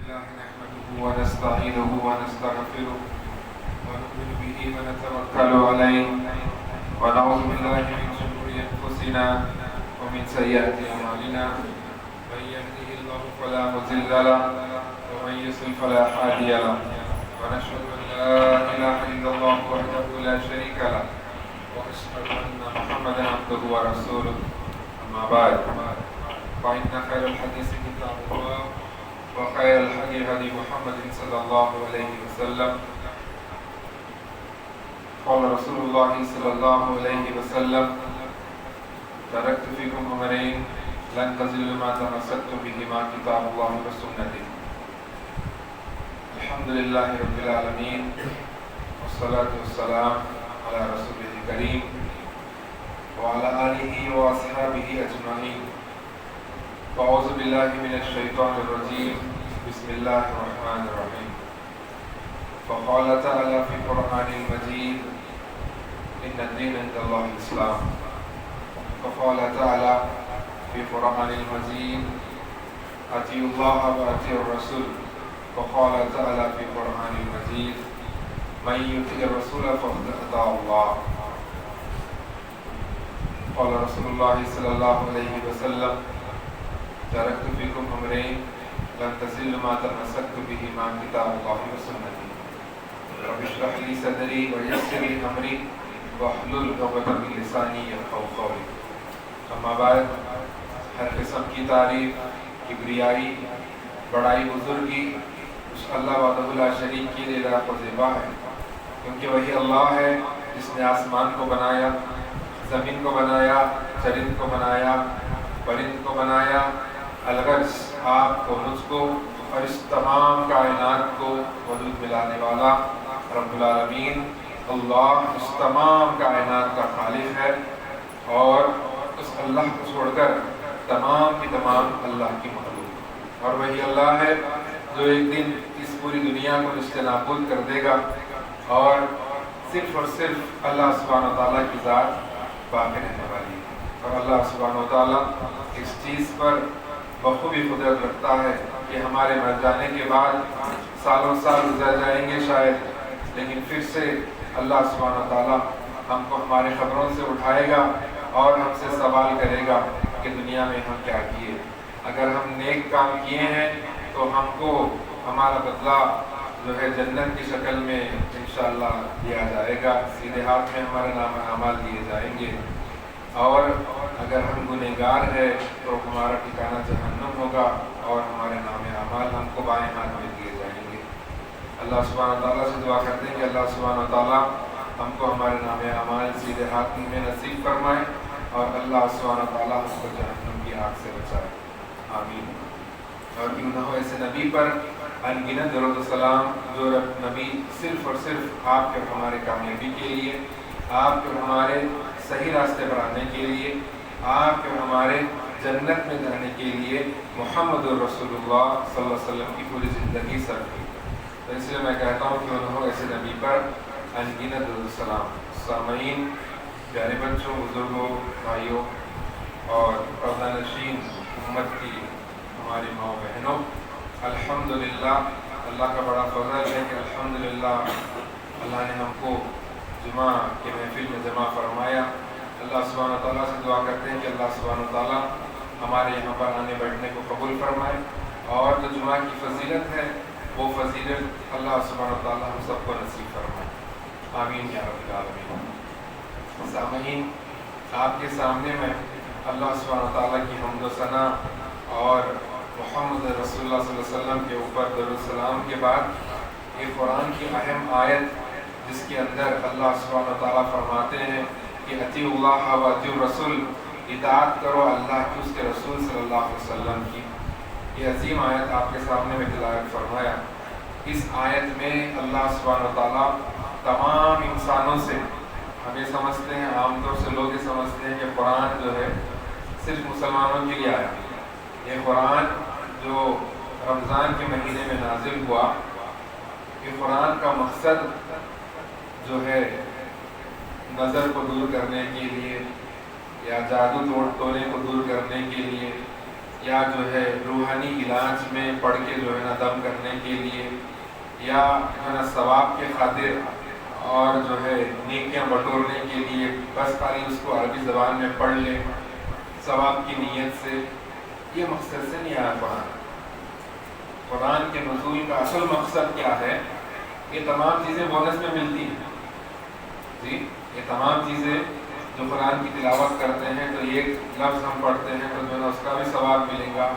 لله نحمده ونستعينه ونستغفره ونؤمن به ونتوكل عليه ونعوذ بالله من شرور أنفسنا ومن سيئات أعمالنا من يهده الله فلا مضل له ومن يضلل فلا هادي له ونشهد أن لا إله إلا الله وحده لا شريك له وأشهد أن محمدا عبده ورسوله أما بعد فإن خير الحديث كتاب الله وخير الهدي هدي محمد صلى الله عليه وسلم قال رسول الله صلى الله عليه وسلم تركت فيكم أمرين لن تضلوا ما تمسكتم بهما كتاب الله وسنتي. الحمد لله رب العالمين والصلاة والسلام على رسوله الكريم وعلى آله وأصحابه أجمعين. أعوذ بالله من الشيطان الرجيم. بسم الله الرحمن الرحيم. فقال تعالى في القرآن المجيد إن الدين عند الله الإسلام. وقال تعالى في القرآن المجيد أطيعوا الله وأطيعوا الرسول. وقال تعالى في القرآن المجيد من يطع الرسول فقد أطاع الله. قال رسول الله صلى الله عليه وسلم تركت فيكم أمرين لن تضلوا ما تمسكتم بهما كتاب الله وسنتي. رب اشرح لي صدري ويسر لي أمري واحلل عقدة من لساني يفقهوا قولي. اما بعد، ہر قسم کی تعریف، کبریائی، بڑائی، بزرگی اس اللہ وحدہ لا شریک کی لیے لائق و زیبا ہے، کیونکہ وہی اللہ ہے جس نے آسمان کو بنایا، زمین کو بنایا، چرند کو بنایا، پرند کو بنایا، الغرض آپ کو، مجھ کو اور اس تمام کائنات کو وجود ملانے والا رب العالمین اللہ اس تمام کائنات کا خالق ہے، اور اس اللہ کو چھوڑ کر تمام کی تمام اللہ کی مخلوق، اور وہی اللہ ہے جو ایک دن اس پوری دنیا کو نشت نابود کر دے گا اور صرف اور صرف اللہ سبحانہ و تعالیٰ کی ذات باقی رہنے والی ہے۔ اور اللہ سبحانہ و تعالیٰ اس چیز پر بخوبی قدرت رکھتا ہے کہ ہمارے مر جانے کے بعد سالوں سال گزر جائیں گے شاید، لیکن پھر سے اللہ سبحانہ و تعالیٰ ہم کو ہمارے قبروں سے اٹھائے گا اور ہم سے سوال کرے گا کہ دنیا میں ہم کیا کیے۔ اگر ہم نیک کام کیے ہیں تو ہم کو ہمارا بدلہ جو ہے جنت کی شکل میں انشاءاللہ دیا جائے گا، سیدھے ہاتھ میں ہمارے نام اعمال دیے جائیں گے، اور اگر ہم گنہگار ہیں تو ہمارا ٹھکانہ جہنم ہوگا اور ہمارے نام اعمال ہم کو بائیں ہاتھ میں دیے جائیں گے۔ اللہ سبحانہ تعالیٰ سے دعا کرتے ہیں کہ اللہ سبحانہ تعالیٰ ہم کو ہمارے نام اعمال سیدھے ہاتھ میں نصیب فرمائے، اور اللہ سبحانہ تعالیٰ ہم کو جہنم کی آگ سے بچائے، آمین۔ اور کیوں نہ ہو ایسے نبی پر انگنت درود و سلام جو نبی صرف اور صرف آپ کے ہمارے کامیابی کے لیے، آپ کے ہمارے صحیح راستے پر آنے کے لیے، آپ کے ہمارے جنت میں جانے کے لیے محمد الرسول اللہ صلی اللہ علیہ وسلم کی پوری زندگی صرف کی۔ تو اس لیے میں کہتا ہوں کہ انہوں ایسے نبی پر انگنت درود و سلام۔ سامعین، پیارے بچوں، بزرگوں، بھائیوں اور پردہ نشین امت کی ہماری ماں بہنوں، الحمدللہ اللہ کا بڑا فضل ہے کہ الحمدللہ اللہ نے ہم کو جمعہ کے محفل میں جمع فرمایا۔ اللہ سبحانہ تعالیٰ سے دعا کرتے ہیں کہ اللہ سبحانہ تعالیٰ ہمارے یہاں پر آنے بیٹھنے کو قبول فرمائے، اور جو جمعہ کی فضیلت ہے وہ فضیلت اللہ سبحانہ تعالیٰ ہم سب کو نصیب فرمائے، آمین یا رب العالمین۔ سامعین، آپ کے سامنے میں اللہ سبحانہ تعالیٰ کی حمد و ثنا اور محمد رسول اللہ صلی اللہ علیہ وسلم کے اوپر درود و سلام کے بعد ایک قرآن کی اہم آیت جس کے اندر اللہ سبحانہ تعالیٰ فرماتے ہیں کہ اطیعوا اللہ و اطیعوا الرسول، اطاعت کرو اللہ کی، اس کے رسول صلی اللہ علیہ وسلم کی، یہ عظیم آیت آپ کے سامنے میں تلاوت فرمایا۔ اس آیت میں اللہ سبحانہ تعالیٰ تمام انسانوں سے، ہم یہ سمجھتے ہیں، عام طور سے لوگ یہ سمجھتے ہیں کہ قرآن جو ہے صرف مسلمانوں کے لیے آیا، یہ قرآن جو رمضان کے مہینے میں نازل ہوا، یہ قرآن کا مقصد جو ہے نظر کو دور کرنے کے لیے یا جادو ٹونے کو دور کرنے کے لیے یا جو ہے روحانی علاج میں پڑھ کے جو ہے نا دم کرنے کے لیے، یا جو ہے نا ثواب کے خاطر اور جو ہے نیکیاں بٹورنے کے لیے بس خالی اس کو عربی زبان میں پڑھ لے ثواب کی نیت سے، یہ مقصد سے نہیں آیا قرآن۔ قرآن کے نزول کا اصل مقصد کیا ہے؟ یہ تمام چیزیں بونس میں ملتی ہیں جی، یہ تمام چیزیں جو قرآن کی تلاوت کرتے ہیں تو ایک لفظ ہم پڑھتے ہیں تو جو ہے نا اس کا بھی ثواب ملے گا،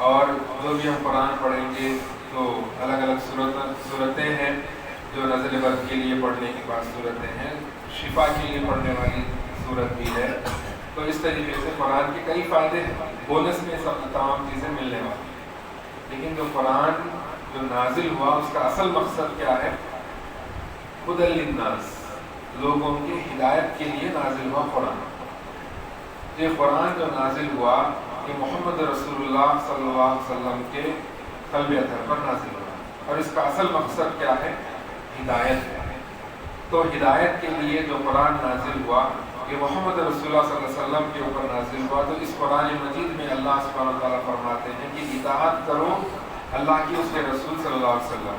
اور جو بھی ہم قرآن پڑھیں گے تو الگ الگ صورتیں ہیں جو نزل برد کے لیے پڑھنے کے بعد صورتیں ہیں، شفا کے لیے پڑھنے والی صورت بھی ہے، تو اس طریقے سے قرآن کے کئی فائدے ہیں، بونس میں سب تمام چیزیں ملنے والی۔ لیکن جو قرآن جو نازل ہوا اس کا اصل مقصد کیا ہے؟ ہدی للناس، لوگوں کی ہدایت کے لیے نازل ہوا قرآن۔ یہ قرآن جو نازل ہوا یہ محمد رسول اللہ صلی اللہ علیہ وسلم کے قلب اطہر پر نازل ہوا، اور اس کا اصل مقصد کیا ہے؟ ہدایت ہے۔ تو ہدایت کے لیے جو قرآن نازل ہوا یہ محمد رسول اللہ صلی اللہ علیہ وسلم کے اوپر نازل ہوا، تو اس قرآن مجید میں اللہ سبحانہ و تعالیٰ فرماتے ہیں کہ اطاعت کرو اللہ کی اس کے رسول صلی اللہ علیہ وسلم۔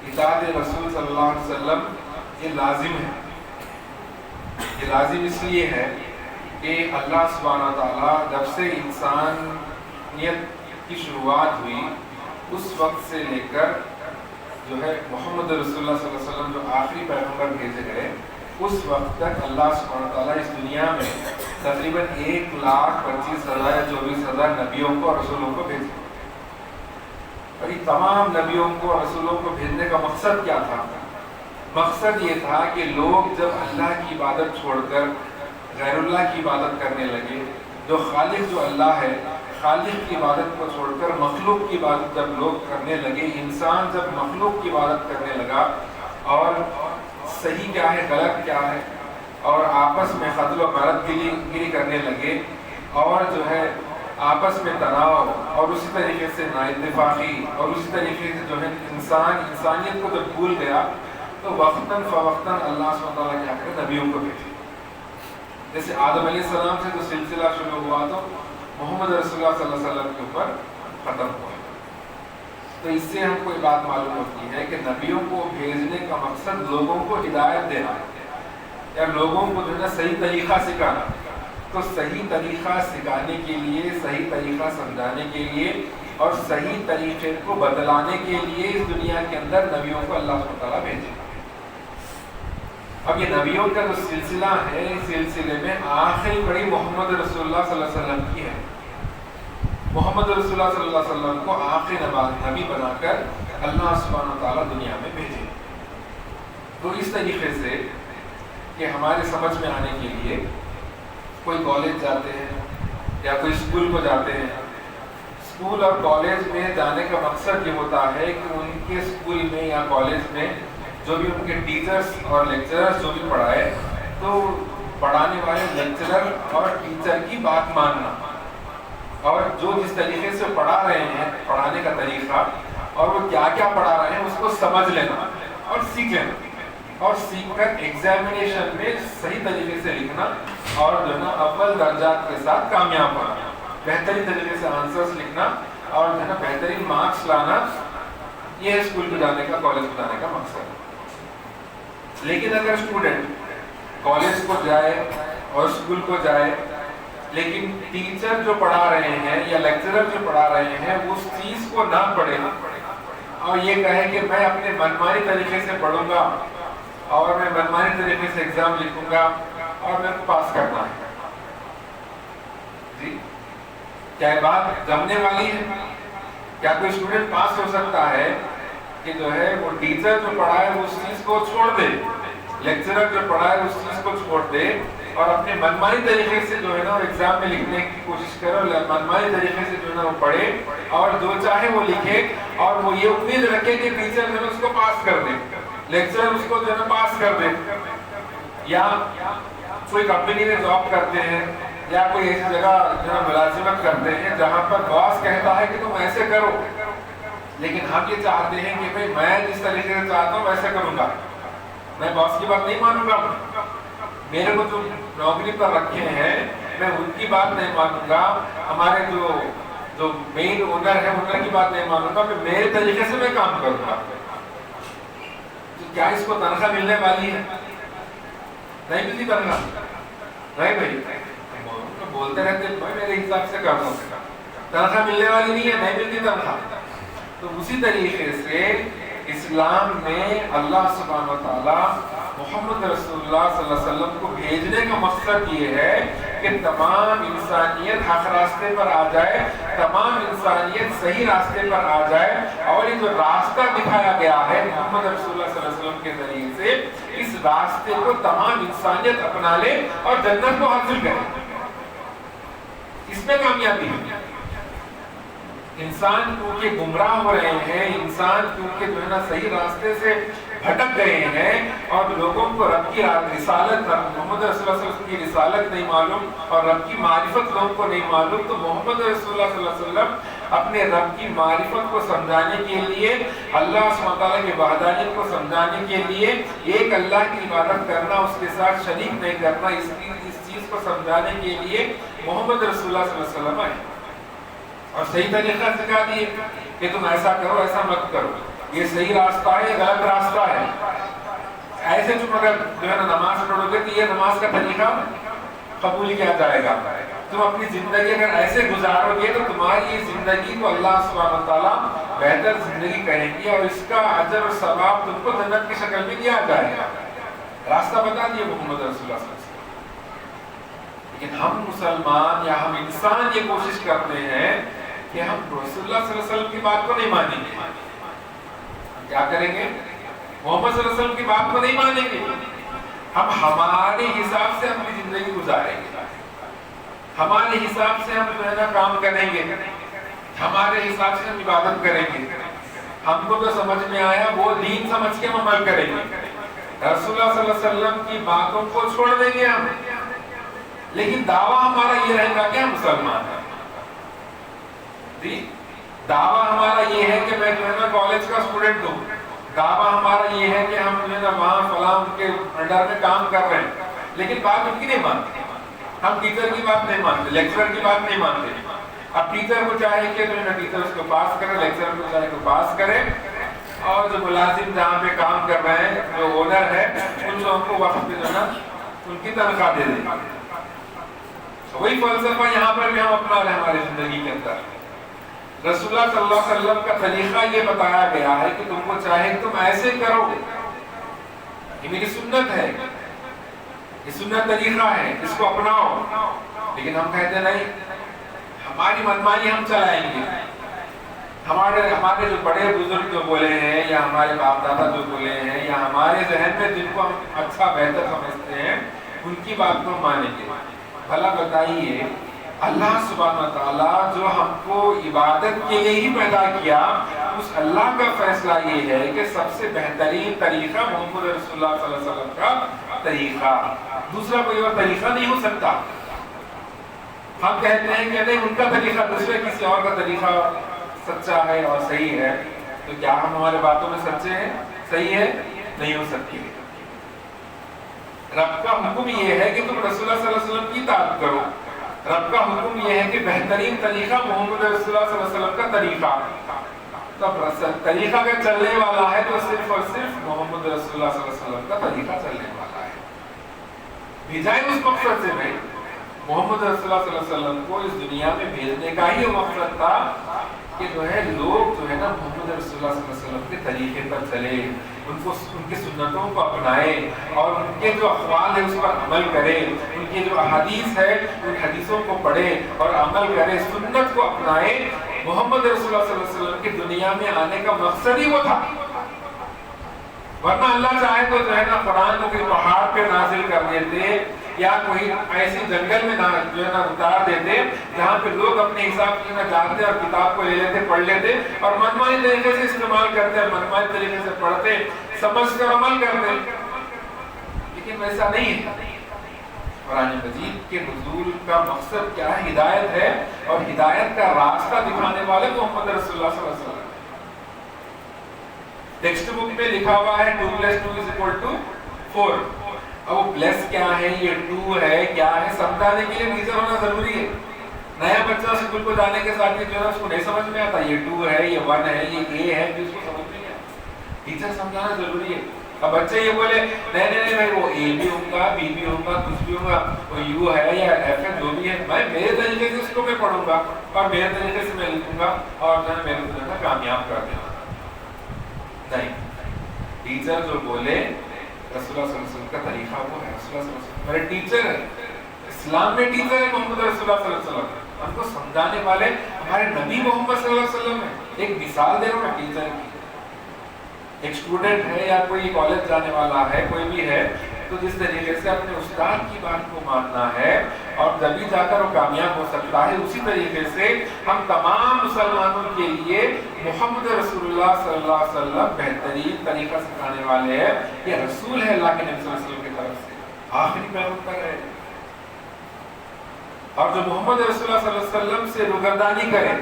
اطاعت رسول صلی اللہ علیہ وسلم یہ لازم ہے، یہ لازم اس لیے ہے کہ اللہ سبحانہ و تعالیٰ جب سے انسانیت کی شروعات ہوئی اس وقت سے لے کر جو ہے محمد رسول اللہ صلی اللہ علیہ وسلم جو آخری پیغمبر بھیجے گئے اس وقت تک اللہ سبحانہ و تعالیٰ اس دنیا میں تقریباً 1,25,000 یا 24,000 نبیوں کو اور رسولوں کو بھیجے، اور یہ تمام نبیوں کو اور رسولوں کو بھیجنے کا مقصد کیا تھا؟ مقصد یہ تھا کہ لوگ جب اللہ کی عبادت چھوڑ کر غیر اللہ کی عبادت کرنے لگے، جو خالق جو اللہ ہے خالق کی عبادت کو چھوڑ کر مخلوق کی عبادت جب لوگ کرنے لگے، انسان جب مخلوق کی عبادت کرنے لگا اور صحیح کیا ہے غلط کیا ہے اور آپس میں قتل و غارت گری کرنے لگے، اور جو ہے آپس میں تناؤ اور اسی طریقے سے نااتفاقی اور اسی طریقے سے جو ہے انسانیت کو جب بھول گیا تو وقتاً فوقتاً اللہ سبحانہ وتعالیٰ کیا کرے؟ نبیوں کو بھیجے۔ جیسے آدم علیہ السلام سے جو سلسلہ شروع ہوا تو محمد رسول اللہ صلی اللہ علیہ وسلم کے اوپر ختم ہوا۔ تو اس سے ہم کو یہ بات معلوم ہوتی ہے کہ نبیوں کو بھیجنے کا مقصد لوگوں کو ہدایت دینا یا لوگوں کو جو ہے نا صحیح طریقہ سکھانا۔ تو صحیح طریقہ سکھانے کے لیے، صحیح طریقہ سمجھانے کے لیے اور صحیح طریقے کو بدلانے کے لیے اس دنیا کے اندر نبیوں کو اللہ سبحانہ وتعالیٰ بھیجے۔ اب یہ نبیوں کا جو سلسلہ ہے اس سلسلے میں آخری کڑی محمد رسول اللہ صلی اللہ علیہ وسلم کی ہے۔ محمد رسول اللہ صلی اللہ علیہ وسلم کو آخری نبی بنا کر اللہ سبحانہ وتعالیٰ دنیا میں بھیجے۔ تو اس طریقے سے کہ ہمارے سمجھ میں آنے کے لیے کوئی کالج جاتے ہیں یا کوئی اسکول کو جاتے ہیں، اسکول اور کالج میں جانے کا مقصد یہ ہوتا ہے کہ ان کے اسکول میں یا کالج میں جو بھی ان کے ٹیچرز اور لیکچررز جو بھی پڑھائے تو پڑھانے والے لیکچرر اور ٹیچر کی بات ماننا، اور جو جس طریقے سے پڑھا رہے ہیں پڑھانے کا طریقہ اور وہ کیا کیا پڑھا رہے ہیں اس کو سمجھ لینا اور سیکھ لینا، اور سیکھ کر ایگزامینیشن میں صحیح طریقے سے لکھنا اور جو ہے نا اول درجات کے ساتھ کامیاب ہونا، بہترین طریقے سے آنسرز لکھنا اور جو ہے نا بہترین مارکس لانا، یہ اسکول کو جانے کا کالج کو جانے کا مقصد ہے۔ لیکن اگر اسٹوڈنٹ کالج کو جائے اور اسکول کو جائے لیکن ٹیچر جو پڑھا رہے ہیں یا لیکچرر جو پڑھا رہے ہیں اس چیز کو نہ پڑھے اور یہ کہے کہ میں اپنے منمانی طریقے سے پڑھوں گا اور میں منمانی طریقے سے ایگزام لکھوں گا اور میں پاس کرنا ہے، جی کیا یہ بات جمنے والی ہے؟ کیا کوئی اسٹوڈنٹ پاس ہو سکتا ہے کہ جو ہے وہ ٹیچر جو پڑھائے اس چیز کو چھوڑ دے، لیکچرر جو پڑھائے اس چیز کو چھوڑ دے اور اپنے منمانی طریقے سے جو ہے نا ایگزام میں لکھنے کی کوشش کرے اور منمانی طریقے سے جو ہے نا وہ پڑھے اور جو چاہے وہ لکھے اور وہ یہ امید رکھے کہ ٹیچر جو ہے اس کو پاس کر دے، لیکچرر اس کو جو ہے نا پاس کر دے؟ یا کوئی کمپنی میں جاب کرتے ہیں یا کوئی ایسی جگہ جو ہے ملازمت کرتے ہیں جہاں پر باس کہتا ہے کہ تم ایسے کرو، لیکن ہم یہ چاہتے ہیں کہ بھئی میں جس طریقے سے چاہتا ہوں ویسے کروں گا، میں باس کی بات نہیں مانوں گا، میرے کو جو نوکری پر رکھے ہیں میں ان کی بات نہیں مانوں گا، ہمارے جو مین اونر ہے اونر کی بات نہیں مانوں گا، میں میرے طریقے سے میں کام کروں گا، تو کیا اس کو تنخواہ ملنے والی ہے؟ نہیں ملتی تنخواہ، نہیں بھائی بولتے رہتے بھائی میرے حساب سے کر دوں، تنخواہ ملنے والی نہیں ہے، نہیں ملتی تنخواہ۔ تو اسی طریقے سے اسلام میں اللہ سبحانہ و تعالیٰ محمد رسول اللہ صلی اللہ علیہ وسلم کو بھیجنے کا مقصد یہ ہے کہ تمام انسانیت حق راستے پر آ جائے، تمام انسانیت صحیح راستے پر آ جائے، اور یہ جو راستہ دکھایا گیا ہے محمد رسول اللہ صلی اللہ علیہ وسلم کے ذریعے سے، اس راستے کو تمام انسانیت اپنا لے اور جنت کو حاصل کرے، اس میں کامیابی ہے۔ انسان کیونکہ گمراہ ہو رہے ہیں، انسان کیونکہ جو ہے نا صحیح راستے سے بھٹک گئے ہیں، اور لوگوں کو رب کی رسالت، محمد رسول اللہ صلی اللہ علیہ وسلم کی رسالت نہیں معلوم اور رب کی معرفت لوگوں کو نہیں معلوم، تو محمد رسول اللہ صلی اللہ علیہ وسلم اپنے رب کی معرفت کو سمجھانے کے لیے، اللہ سبحانہ تعالیٰ کی وحدانیت کو سمجھانے کے لیے، ایک اللہ کی عبادت کرنا، اس کے ساتھ شریک نہیں کرنا، اس چیز کو سمجھانے کے لیے محمد رسول اللہ صلی اللہ علیہ وسلم آئے اور صحیح طریقہ سکھا دیے کہ تم ایسا کرو، ایسا مت کرو، یہ صحیح راستہ ہے، یہ غلط راستہ ہے۔ ایسے تم اگر جو ہے نا نماز پڑھو گے تو یہ نماز کا طریقہ قبول کیا جائے گا، تم اپنی زندگی اگر ایسے گزارو گے تو تمہاری زندگی کو اللہ سبحانہ تعالیٰ بہتر زندگی کہیں گی، اور اس کا اجر اور ثواب تم کو جنت کی شکل میں دیا جائے گا۔ راستہ بتا دیے محمد رسول اللہ صلی اللہ علیہ وسلم۔ لیکن ہم مسلمان یا ہم انسان یہ کوشش کرتے ہیں کہ ہم رسول اللہ صلی اللہ علیہ وسلم کی بات کو نہیں مانیں گے، ہم کیا کریں گے؟ محمد صلی اللہ علیہ وسلم کی بات کو نہیں مانیں گے، ہم ہمارے حساب سے اپنی زندگی گزاریں گے، ہمارے حساب سے ہم جو ہے نا کام کریں گے، ہمارے حساب سے ہم عبادت کریں گے، ہم کو جو سمجھ میں آیا وہ دین سمجھ کے ہم عمل کریں گے، رسول اللہ صلی اللہ علیہ وسلم کی باتوں کو چھوڑ دیں گے ہم۔ لیکن دعویٰ ہمارا یہ رہے گا کہ ہم مسلمان ہیں، دعویٰ ہمارا یہ ہے کہ میں جو ہے نا کالج کا اسٹوڈنٹ ہوں، دعویٰ ہمارا یہ ہے کہ ہم جو ہے نا وہاں فلاں کے انڈر میں کام کر رہے ہیں، لیکن بات ان کی نہیں مانتے، ہم ٹیچر کی بات نہیں مانتے، لیکچرر کی بات نہیں مانتے۔ اب ٹیچر کو چاہے کہ جو ہے نا ٹیچر اس کو پاس کرے، لیکچرر کو چاہے کہ پاس کرے، اور جو ملازم جہاں پہ کام کر رہے ہیں، جو اونر ہے، ان لوگوں کو وقت پہ جو ہے نا ان کی تنخواہ دے دیں۔ وہی فلسفہ یہاں پر بھی ہم اپنا رہے ہیں ہماری زندگی کے اندر۔ رسول اللہ صلی اللہ علیہ وسلم کا طریقہ یہ بتایا گیا ہے کہ تم کو چاہے تم ایسے کرو، یہ میری سنت ہے، یہ سنت طریقہ ہے، اس کو اپناؤ، لیکن ہم کہتے نہیں، ہماری منمانی ہم چلائیں گے، ہمارے جو بڑے بزرگ جو بولے ہیں، یا ہمارے باپ دادا جو بولے ہیں، یا ہمارے ذہن میں جن کو ہم اچھا بہتر سمجھتے ہیں، ان کی بات کو مانیں گے۔ بھلا بتائیے، اللہ سبحانہ تعالیٰ جو ہم کو عبادت کے لیے ہی پیدا کیا، اس اللہ کا فیصلہ یہ ہے کہ سب سے بہترین طریقہ محمد رسول اللہ صلی اللہ علیہ وسلم کا طریقہ، دوسرا کوئی اور طریقہ نہیں ہو سکتا۔ ہم کہتے ہیں کہ نہیں ان کا طریقہ دوسرے کسی اور کا طریقہ سچا ہے اور صحیح ہے، تو کیا ہم ہمارے باتوں میں سچے ہیں، صحیح ہے؟ نہیں ہو سکتی۔ رب کا حکم یہ ہے کہ تم رسول اللہ صلی اللہ علیہ وسلم کی اطاعت کرو، رب کا حکم یہ ہے کہ بہترین طریقہ محمد رسول اللہ صلی اللہ علیہ وسلم کا طریقہ، تب طریقہ اگر چلنے والا ہے تو صرف اور صرف محمد رسول اللہ صلی اللہ علیہ وسلم کا طریقہ چلنے والا ہے۔ بھیجائے اس مقصد سے میں محمد رسول اللہ صلی اللہ علیہ وسلم کو اس دنیا میں بھیجنے کا ہی مقصد تھا کہ جو ہے لوگ جو ہے نا محمد رسول اللہ صلی اللہ علیہ وسلم کے طریقے پر چلے، ان کی سنتوں کو اپنائے، اور ان کے جو اقوال ہے اس پر عمل کرے، ان کی جو احادیث ہے ان حدیثوں کو پڑھے اور عمل کرے، سنت کو اپنائے۔ محمد رسول اللہ صلی اللہ علیہ وسلم کی دنیا میں آنے کا مقصد ہی وہ تھا، ورنہ اللہ چاہے تو جو ہے نا قرآن کو کوئی پہاڑ پہ نازل کر دیتے، یا کوئی ایسی جنگل میں جو ہے نا اتار دیتے جہاں پہ لوگ اپنے حساب سے نہ جانتے اور کتاب کو لے لیتے، پڑھ لیتے اور منمانی طریقے سے استعمال کرتے اور منمانی طریقے سے پڑھتے، سمجھتے اور عمل کرتے، لیکن ویسا نہیں ہے۔ قرآن مجید کے نزول کا مقصد کیا ہے؟ ہدایت ہے، اور ہدایت کا راستہ دکھانے والے محمد رسول اللہ صلی اللہ علیہ وسلم۔ ٹیکسٹ بک میں لکھا ہوا ہے 2+2=4، اب وہ پلس کیا ہے، یہ ٹو ہے، کیا ہے، سمجھانے کے لیے ٹیچر ہونا ضروری ہے. نیا بچہ اسکول کو جانے کے ساتھ جو ہے اس کو نہیں سمجھ میں آتا، یہ 2 ہے، یہ 1 ہے، یہ اے ہے، جو اس کو سمجھ میں نہیں آتا. ٹیچر سمجھانا ضروری ہے. اب بچے یہ بولے نہیں نہیں نہیں بھائی وہ اے بھی ہوگا، بی بھی ہوگا، کچھ بھی ہوگا، وہ یو ہے یا ایف ہے، جو بھی ہے میں میرے طریقے سے اس کو میں پڑھوں گا اور میرے طریقے سے میں لکھوں گا اور جو ہے میرے کو جو ہے کامیاب کر دوں گا. نہیں، ٹیچر جو بولے رسول اللہ صلی اللہ علیہ وسلم کا طریقہ وہ ہے. رسول اللہ صلی اللہ علیہ وسلم میرے ٹیچر ہے، اسلام میں ٹیچر ہے محمد رسول اللہ صلی اللہ علیہ وسلم. ہم کو سمجھانے والے ہمارے نبی محمد صلی اللہ علیہ وسلم ہے. ایک مثال دے رہا ہوں میں ٹیچر کی. ایک اسٹوڈنٹ ہے یا کوئی کالج جانے والا ہے، کوئی بھی ہے، تو جس طریقے سے اپنے استاد کی بات کو ماننا ہے اور جبھی جا کر وہ کامیاب ہو سکتا ہے، اسی طریقے سے ہم تمام مسلمانوں کے لیے محمد رسول اللہ صلی اللہ علیہ وسلم بہترین طریقہ سکھانے والے ہیں. یہ رسول ہے اللہ کے نبی صلی اللہ علیہ وسلم کی طرف سے، آخری پیغمبر ہے. اور جو محمد رسول اللہ صلی اللہ علیہ وسلم سے روگردانی کرے،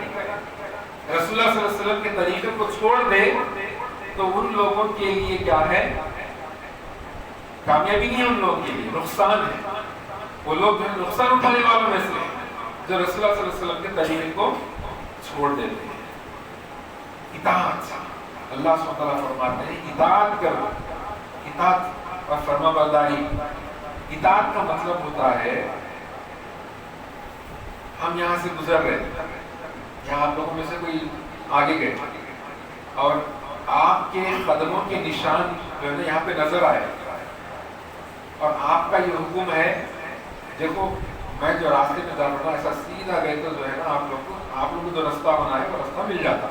رسول اللہ صلی اللہ علیہ وسلم کے طریقے کو چھوڑ دے، تو ان لوگوں کے لیے کیا ہے؟ کامیابی نہیں ہے، ان لوگوں کے لیے نقصان ہے. وہ لوگ جو ہے نقصان اٹھانے والوں میں سے جو رسول اللہ صلی اللہ علیہ وسلم کے طریقے کو چھوڑ دیتے ہیں. اطاعت، اللہ سبحانہ وتعالیٰ فرماتے ہیں اطاعت کرو، اطاعت اور فرما برداری. اطاعت کا مطلب ہوتا ہے ہم یہاں سے گزر رہے ہیں، یہاں آپ لوگوں میں سے کوئی آگے گئے اور آپ کے قدموں کے نشان جو ہے نا یہاں پہ نظر آئے اور آپ کا یہ حکم ہے دیکھو میں جو راستے میں جا رہا ہوں ایسا سیدھا گئے تو جو ہے نا آپ لوگوں کو جو رستہ بنا ہے وہ رستہ مل جاتا.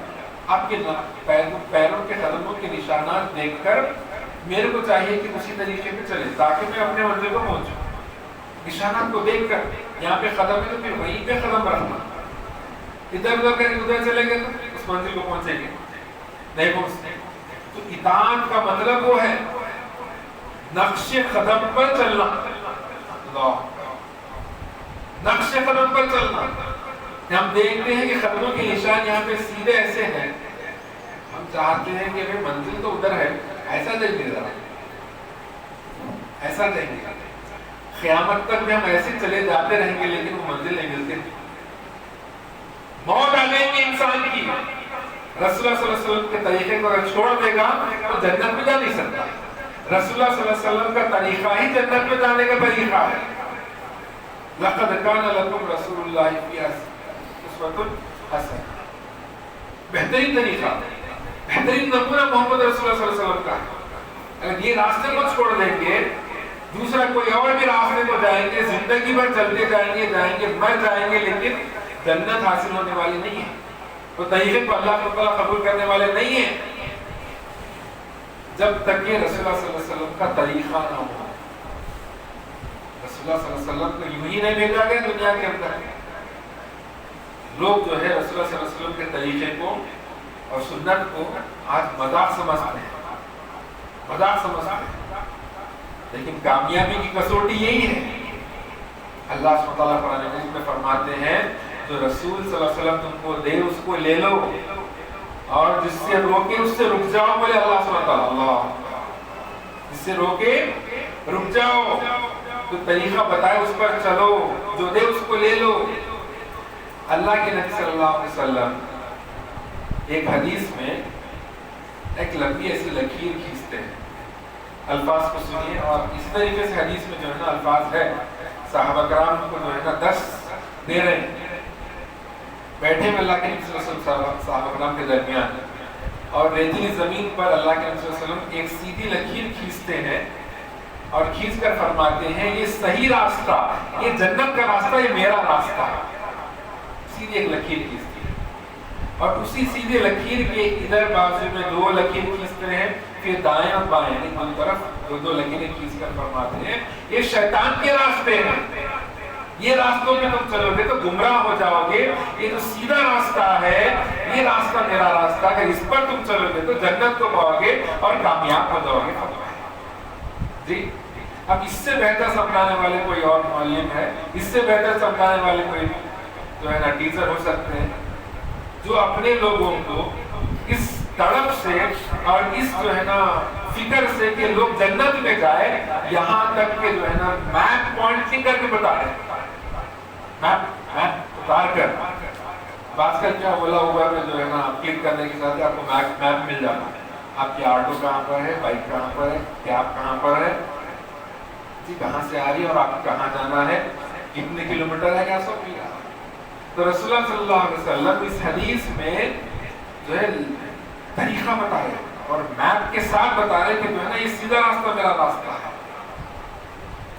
آپ کے پیروں کے قدموں کے نشانات دیکھ کر میرے کو چاہیے کہ اسی طریقے پہ چلے تاکہ میں اپنے منزل کو پہنچوں. نشانات کو دیکھ کر یہاں پہ قدم ہے تو پھر وہیں پہ قدم رکھنا. ادھر ادھر کر ادھر چلے گئے تو اس منزل کو پہنچے گے نہیں پہنچتے. تو اطاعت کا مطلب وہ ہے نقش قدم پر چلنا. اللہ، نقش قدم پر چلنا. ہم دیکھتے ہیں کہ قدموں کے نشان یہاں پہ سیدھے ایسے ہیں، ہم چاہتے ہیں کہ منزل تو ادھر ہے، ایسا دیکھیں ذرا، ایسا دیکھیں. قیامت تک بھی ہم ایسے چلے جاتے رہیں گے لیکن وہ منزل نہیں ملتے. موت آ جائے گی انسان کی، رسول اللہ صلی اللہ علیہ وسلم کے طریقے کو اگر چھوڑ دے گا تو جنت میں جا نہیں سکتا. رسول اللہ صلی اللہ علیہ وسلم کا طریقہ ہی جنت میں جانے کا طریقہ ہے. لقد کان لکم رسول اللہ فی اسوۃ حسنہ، بہترین طریقہ، بہترین نمونہ محمد رسول اللہ صلی اللہ علیہ وسلم کا. اگر یہ راستے کو چھوڑ دیں گے، دوسرا کوئی اور بھی راستے کو جائیں گے، زندگی بھر چلتے جائیں گے، مر جائیں گے، لیکن جنت حاصل ہونے والی نہیں ہے. وہ طریقے کو اللہ تعالیٰ قبول کرنے والے نہیں ہیں جب تک کہ رسول اللہ صلی اللہ علیہ وسلم کا طریقہ نہ ہو. رسول اللہ صلی اللہ علیہ وسلم کو یوں ہی نہیں بھیجا گیا دنیا کے اندر. لوگ جو ہے رسول اللہ صلی اللہ علیہ وسلم کے طریقے کو اور سنت کو آج مذاق سمجھتے ہیں، مذاق سمجھتے ہیں. لیکن کامیابی کی کسوٹی یہی ہے. اللہ سبحانہ وتعالیٰ قرآن مجید میں فرماتے ہیں جو رسول صلی اللہ علیہ وسلم تم کو دے اس کو لے لو اور جس سے روکے اس سے رک جاؤ. بولے اللہ سبحانہ وتعالیٰ، اللہ جس سے روکے رک جاؤ، تو طریقہ بتائے اس پر چلو، جو دے اس کو لے لو. اللہ کے نبی صلی اللہ علیہ وسلم ایک حدیث میں ایک لمبی ایسی لکیر کھینچتے ہیں. الفاظ کو سنیے اور اس طریقے سے حدیث میں جو ہے نا الفاظ ہے، صحابہ کرام کو جو ہے نا درس دے رہے ہیں بیٹھے میں اللہ کے نبی صلی اللہ علیہ وسلم صحابہ کرام کے درمیان، اور ریتیلی زمین پر اللہ کے نبی صلی اللہ علیہ وسلم ایک سیدھی لکیر کھینچتے ہیں اور کھینچ کر فرماتے ہیں یہ صحیح راستہ، یہ جنت کا راستہ، یہ میرا راستہ. سیدھی ایک لکیر کھینچتی ہے اور اسی سیدھے لکیر کے ادھر بازو میں 2 لکیر کھینچتے ہیں، پھر دائیں اور بائیں یعنی دونوں طرف 2 لکیریں کھینچ کر فرماتے ہیں یہ شیطان کے راستے ہیں، یہ راستوں میں تم چلو گے تو گمراہ ہو جاؤ گے. یہ جو سیدھا راستہ ہے یہ راستہ میرا راستہ ہے، اس پر تم چلو گے تو جنت کو پاؤ گے اور کامیاب ہو جاؤ گے. جی اب اس سے بہتر سمجھانے والے کوئی اور معلم ہے، اس سے بہتر سمجھانے والے کوئی جو ہے نا ٹیچر ہو سکتے ہیں جو اپنے لوگوں کو اس تڑپ سے اور اس جو ہے نا فکر سے کہ لوگ جنت میں جائے، یہاں تک کہ جو ہے نا میپ پوائنٹنگ کر کے بتا رہے ہیں، میپ اتار کر. آج کل کیا اولا اوبر میں جو ہے نا کلک کرنے کے ساتھ آپ کو میپ مل جاتا ہے، آپ کی آٹو کہاں پر ہے، بائک کہاں پر ہے، کیب کہاں پر ہے، جی کہاں سے آ رہی ہے اور آپ کو کہاں جانا ہے، کتنے کلومیٹر ہے، کیا سب مل جاتا ہے. تو رسول اللہ صلی اللہ علیہ وسلم اس حدیث میں جو ہے طریقہ بتا رہے ہیں اور میپ کے ساتھ بتا رہے ہیں کہ جو ہے نا یہ سیدھا راستہ میرا راستہ ہے،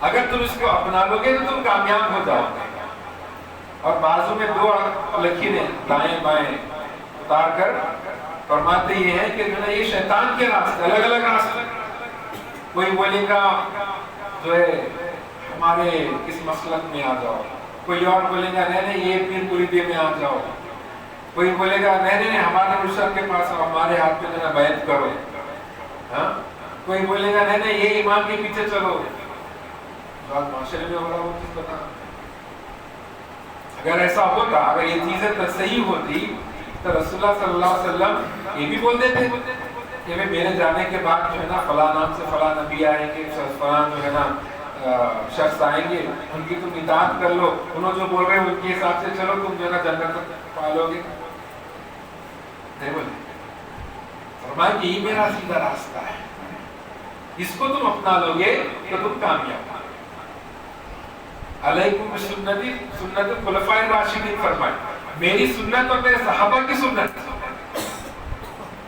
اگر تم اس کو اپنا لو گے تو تم کامیاب ہو جاؤ گے. اور بازو میں دو لکیریں دائیں بائیں اتار کر فرماتے یہ ہیں کہ جو ہے یہ شیطان کے راستے، الگ الگ راستے. کوئی بولے گا جو ہے ہمارے اس مسلک میں آ جاؤ، کوئی اور بولے گا نہیں نہیں یہ پیر مریدی میں آ جاؤ، کوئی بولے گا نہیں نہیں ہمارے مرشد کے پاس ہمارے ہاتھ میں جو ہے بیعت کرو، ہاں کوئی بولے گا نہیں نہیں یہ امام کے پیچھے چلو. بات معاشرے میں ہو رہا وہ چیز بتا. اگر ایسا ہوتا، اگر یہ چیزیں صحیح ہوتی تو رسول اللہ صلی اللہ علیہ وسلم یہ بھی بول دیتے کہ میرے جانے کے بعد جو ہے نا فلاں نام سے فلاں نبی آئیں گے، فلاں جو ہے نا شخص آئیں گے، ان کی تم اطاعت کر لو، انہوں جو بول رہے ہیں ان کے حساب سے چلو، تم جو ہے نا جنت پالو گے. نہیں بولے، فرمایا کہ یہ میرا سیدھا راستہ ہے، اس کو تم اپنا لو گے تو تم کامیاب. علیکم بسنتی سنت الخلفاء الراشدین، فرمائے میری سنت اور میرے صحابہ کی سنت،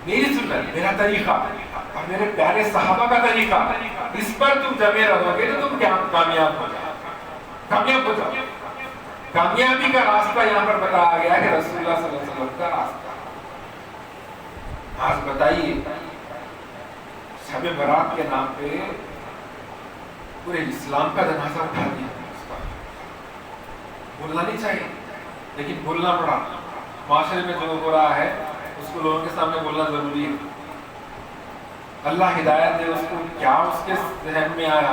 میری سنت میرا طریقہ اور میرے پیارے صحابہ کا طریقہ، اس پر تم جمے رہو گے تو تم کامیاب ہو جاؤ، کامیاب ہو جاؤ. کامیابی کا راستہ یہاں پر بتایا گیا ہے رسول اللہ صلی اللہ علیہ وسلم کا راستہ. آج بتائیے شب برات کے نام پہ پورے اسلام کا جنازہ اٹھا دیا. بولنا نہیں چاہیے لیکن بولنا پڑا. معاشرے میں جو ہو رہا ہے اس کو لوگوں کے سامنے بولنا ضروری ہے. اللہ ہدایت دے اس کو، کیا اس کے ذہن میں آیا،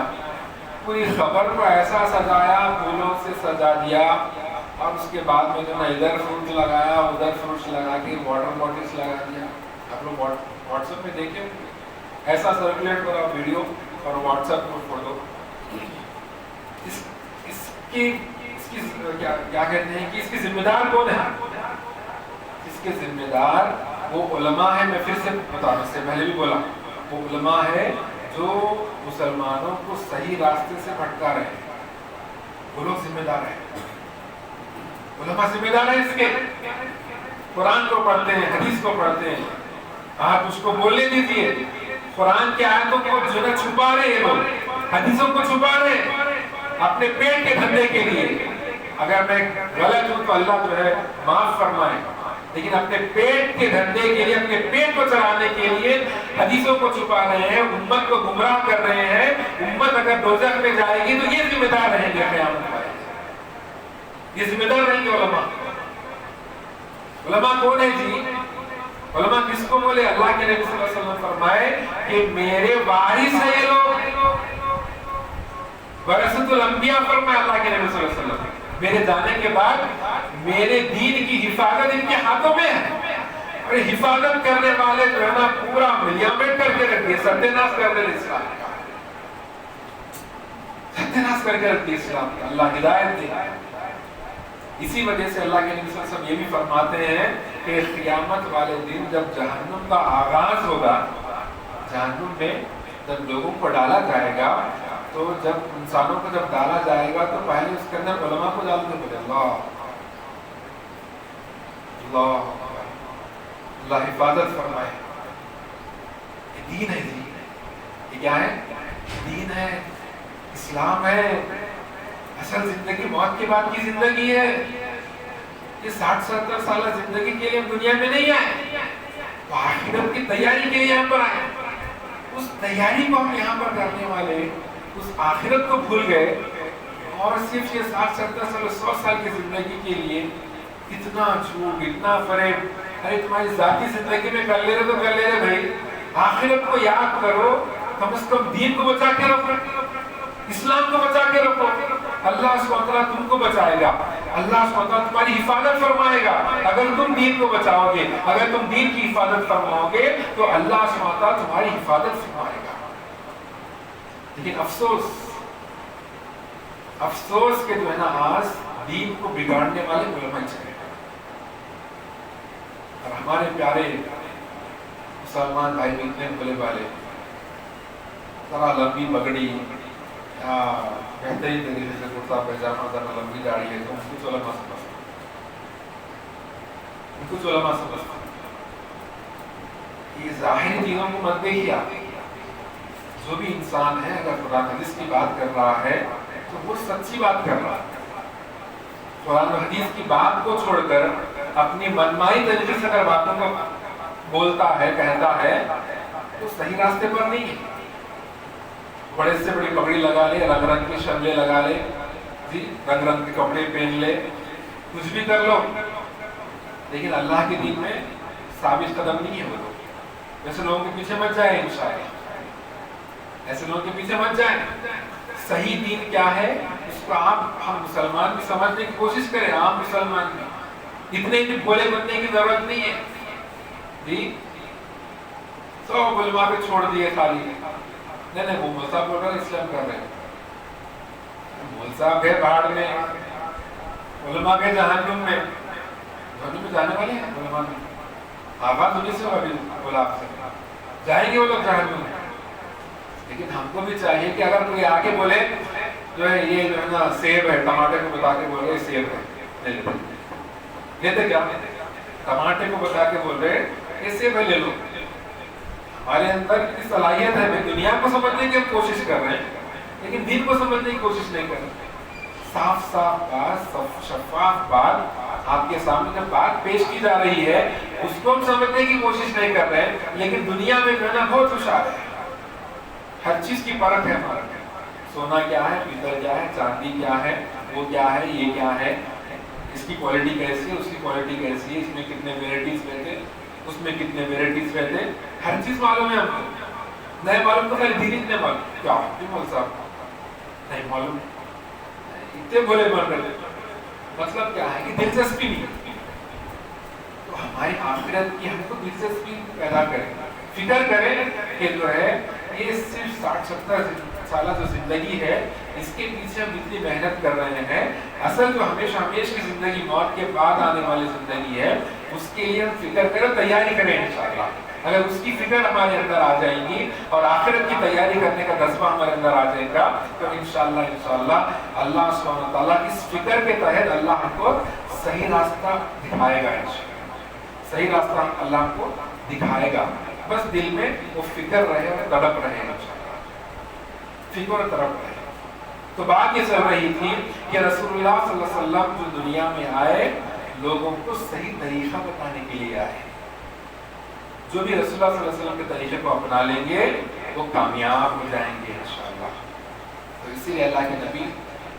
پوری خبر کو ایسا سجایا، پھولوں سے سجا دیا اور اس کے بعد میں جو نا ادھر فروٹ لگایا ادھر فروٹ لگا کے واٹر باٹلس لگا دیا. آپ لوگ واٹس ایپ میں دیکھیں ایسا سرکولیٹ کرا ویڈیو اور واٹس ایپ میں فوٹو. اس کی کیا کہتے ہیں کہ اس کی ذمہ دار کون ہے؟ اس کے ذمہ دار وہ علماء ہے. میں پھر سے بتا رہا، اس سے پہلے بھی بولا، وہ علماء ہے جو مسلمانوں کو صحیح راستے سے بھٹکا رہے ہیں. وہ لوگ ذمہ دار ہیں، علماء ذمہ دار ہیں اس کے. قرآن کو پڑھتے ہیں، حدیث کو پڑھتے ہیں، آپ اس کو بولنے دیجیے. قرآن کی آیتوں کو جو ہے چھپا رہے ہیں لوگ، حدیثوں کو چھپا رہے ہیں اپنے پیٹ کے دھندے کے لیے. اگر میں غلط ہوں تو اللہ جو ہے معاف فرمائے، لیکن اپنے پیٹ کے دھندے کے لیے، اپنے پیٹ کو چلانے کے لیے حدیثوں کو چھپا رہے ہیں، امت کو گمراہ کر رہے ہیں. امت اگر دوزخ میں جائے گی تو یہ ذمہ دار رہیں گے قیامت والے، یہ ذمہ دار رہیں گے علماء. علماء کون ہے جی؟ علماء کس کو بولے؟ اللہ کے نبی صلی اللہ علیہ وسلم فرمائے کہ میرے وارث ہیں یہ لوگ. ورثۃ الانبیاء فرمایا اللہ کے نبی صلی اللہ علیہ وسلم، میرے جانے کے بعد میرے دین کی حفاظت ان کے ہاتھوں میں ہے. اور حفاظت کرنے والے جو ہے نا پورا ملیامنٹ کر کے رکھیے، ستیہ کر دے اسلام کا، ستیہ کر کے رکھیے اسلام کا. اللہ ہدایت دے. اسی وجہ سے اللہ کے نبی صلی اللہ علیہ وسلم یہ بھی فرماتے ہیں کہ قیامت والے دن جب جہنم کا آغاز ہوگا، جہنم میں جب لوگوں کو ڈالا جائے گا، تو جب انسانوں کو جب ڈالا جائے گا تو پہلے اس کے اندر علماء کو ڈالتے بولے اللہ اللہ اللہ حفاظت فرمائے. یہ دین ہے، دین یہ کیا ہے؟ دین ہے، اسلام ہے. اصل زندگی موت کے بعد کی زندگی ہے. یہ 60-70 سالہ زندگی کے لیے ہم دنیا میں نہیں آئے، آخرت کی تیاری کے لیے یہاں پر آئے. اس تیاری کو ہم یہاں پر کرنے والے اس آخرت کو بھول گئے اور صرف یہ 60-70 سال 100 سال کی زندگی کے لیے اتنا جھوٹ، اتنا فریب. ارے تمہاری ذاتی زندگی میں کر لے رہے تو کر لے رہے بھائی، آخرت کو یاد کرو. کم از کم دین کو بچا کے رکھو، اسلام کو بچا کے رکھو. اللہ سبحانہ وتعالیٰ تم کو بچائے گا، اللہ سبحانہ وتعالیٰ تمہاری حفاظت فرمائے گا. اگر تم دین کو بچاؤ گے، اگر تم دین کی حفاظت فرماؤ گے تو اللہ سبحانہ وتعالیٰ تمہاری حفاظت فرمائے گا. لیکن افسوس کہ جو ہے نا آج دین کو بگاڑنے والے علماء چلے، اور ہمارے پیارے مسلمان بھائی بھی اتنے بھولے والے، ذرا لمبی پگڑی یا بہترین طریقے سے کرتا پائجامہ، ذرا لمبی داڑھی ہے تو ان کچھ علماء سمجھتے یہ ظاہری چیزوں کو مت دیکھیے آپ، جو بھی انسان ہے اگر قرآن حدیث کی بات کر رہا ہے تو وہ سچی بات کر رہا ہے، قرآن و حدیث کی بات کو چھوڑ کر اپنی منمائی طریقے سے اگر باتوں کو بولتا ہے، کہتا ہے تو صحیح راستے پر نہیں ہے۔ بڑے سے بڑی پگڑی لگا لے، رنگ رنگ کی شملے لگا لے، جی رنگ رنگ کے کپڑے پہن لے، کچھ بھی کر لو، لیکن اللہ کے دین میں ثابت قدم نہیں ہے وہ لوگ۔ ایسے لوگوں کے پیچھے مت جائیں انشاءاللہ، ایسے لوگوں کے پیچھے مت جائیں۔ صحیح دین کیا ہے اس کو ہم مسلمان بھی سمجھنے کی کوشش کریں، عام مسلمان بھی، اتنے بھی بولے بننے کی ضرورت نہیں ہے جی۔ سب علماء پہ چھوڑ دیے خالی، نہیں وہ مول صاحب بول رہے ہیں اسلام کر رہے ہیں، مول صاحب ہے باہر میں، علماء کے جہنم میں جانے والے ہیں، علماء میں آباد ہونے سے ابھی بولا آپ سے جائیں گے وہ لوگ جہنم میں۔ لیکن ہم کو بھی چاہیے کہ اگر کوئی آگے بولے جو ہے یہ جو ہے نا سیب ہے، ٹماٹر کو بتا کے بول رہے سیب ہے، لیتے کیا؟ ٹماٹر کو بتا کے بول رہے یہ سیب ہے، لے لو۔ ہمارے اندر اتنی صلاحیت ہے، میں دنیا کو سمجھنے کی کوشش کر رہے ہیں لیکن دین کو سمجھنے کی کوشش نہیں کر رہے۔ صاف بات، شفاف بات آپ کے سامنے جب بات پیش کی جا رہی ہے اس کو ہم سمجھنے کی کوشش نہیں کر رہے، لیکن دنیا میں جو ہے نا بہت ہوشیار ہے، ہر چیز کی پرکھ ہے ہمارے۔ سونا کیا ہے، پیتل کیا ہے، چاندی کیا ہے، وہ کیا ہے، یہ کیا ہے، اس کی کوالٹی کیسی ہے، اس کی کوالٹی کیسی ہے، اس میں کتنے ویرائٹیز رہتے، اس میں کتنے ویرائٹیز رہتے، ہر چیز معلوم ہے ہم کو۔ نہیں معلوم تو خالی دین اتنے معلوم، کیا مول صاحب نہیں معلوم، اتنے بولے بن رہے، مطلب کیا ہے کہ دلچسپی نہیں۔ تو ہماری آخرت کی ہم کو دلچسپی پیدا کریں، فکر کریں کہ جو ہے یہ صرف 60-70 سالہ جو زندگی ہے اس کے پیچھے ہم اتنی محنت کر رہے ہیں، اصل جو ہمیشہ کی زندگی موت کے بعد آنے والی زندگی ہے اس کے لیے ہم فکر کریں، تیاری کریں انشاءاللہ۔ اگر اس کی فکر ہمارے اندر آ جائیں گی اور آخرت کی تیاری کرنے کا جذبہ ہمارے اندر آ جائے گا تو انشاءاللہ اللہ سبحانہ وتعالیٰ اس فکر کے تحت اللہ ہم کو صحیح راستہ دکھائے گا، صحیح راستہ اللہ ہم کو دکھائے گا۔ بس دل میں وہ فکر رہے اور تڑپ رہے انشاءاللہ، فکر اور تڑپ رہے۔ تو بات یہ چل رہی تھی کہ رسول اللہ صلی اللہ علیہ وسلم جو دنیا میں آئے لوگوں کو صحیح طریقہ بتانے کے لیے آئے، جو بھی رسول اللہ صلی اللہ علیہ وسلم کے طریقے کو اپنا لیں گے وہ کامیاب ہو جائیں گے انشاءاللہ۔ تو اسی لیے اللہ کے نبی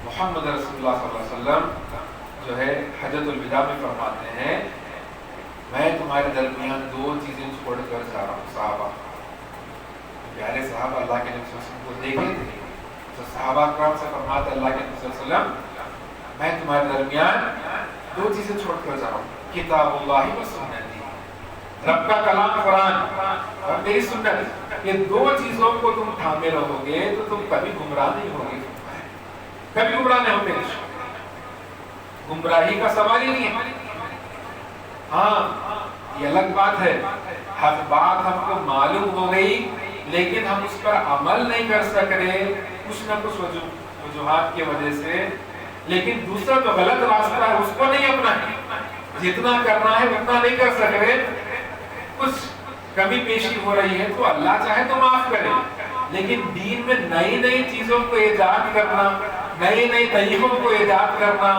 محمد رسول اللہ صلی اللہ علیہ وسلم جو ہے حجۃ الوداع میں فرماتے ہیں میں تمہارے درمیان دو چیزیں چھوڑ کر جا رہا ہوں۔ صحابہ پیارے صحابہ اللہ کے نبی صلی اللہ علیہ وسلم کو دیکھے تھے تو صحابہ کرام سے فرماتے اللہ کے نبی صلی اللہ علیہ وسلم میں تمہارے درمیان دو چیزیں چھوڑ کر جا رہا ہوں، کتاب اللہ و سنتی، رب کا کلام قرآن اور میری سنت، یہ دو چیزوں کو تم تھامے رہو گے تو تم کبھی گمراہ نہیں ہوگے، کبھی گمراہ نہیں ہوگے، گمراہی کا سوال ہی نہیں ہے۔ ہاں یہ الگ بات ہے، حق بات ہم کو معلوم ہو گئی لیکن ہم اس پر عمل نہیں کر سک رہے کچھ نہ کچھ وجوہات کی وجہ سے، لیکن دوسرا جو غلط راستہ ہے اس کو نہیں اپنائیں، جتنا کرنا ہے اتنا نہیں کر سک رہے، کچھ کمی پیشی ہو رہی ہے تو اللہ چاہے تو معاف کرے، لیکن دین میں نئی نئی چیزوں کو ایجاد کرنا، نئی نئی طریقوں کو ایجاد کرنا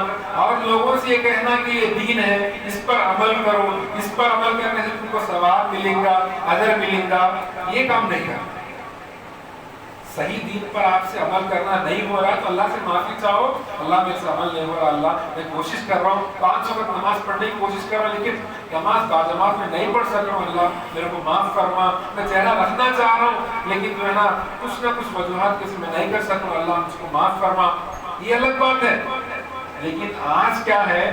اور لوگوں سے یہ کہنا کہ یہ دین ہے اس پر عمل کرو، اس پر عمل کرنے سے تم کو ثواب ملے گا، اجر ملے گا، یہ کام نہیں کرنا۔ صحیح دین پر آپ سے عمل کرنا نہیں ہو رہا تو اللہ سے معافی چاہو، اللہ میرے سے عمل نہیں ہو رہا، اللہ میں کوشش کر رہا ہوں 5 وقت نماز پڑھنے کی کوشش کر رہا ہوں لیکن نماز باجماعت میں نہیں پڑھ سک رہا ہوں، اللہ میرے کو معاف فرما، میں چہرہ رکھنا چاہ رہا ہوں لیکن جو ہے نا کچھ نہ کچھ وجوہات کسی میں نہیں کر سک رہا ہوں، اللہ مجھ کو معاف فرما، یہ الگ بات ہے۔ لیکن آج کیا ہے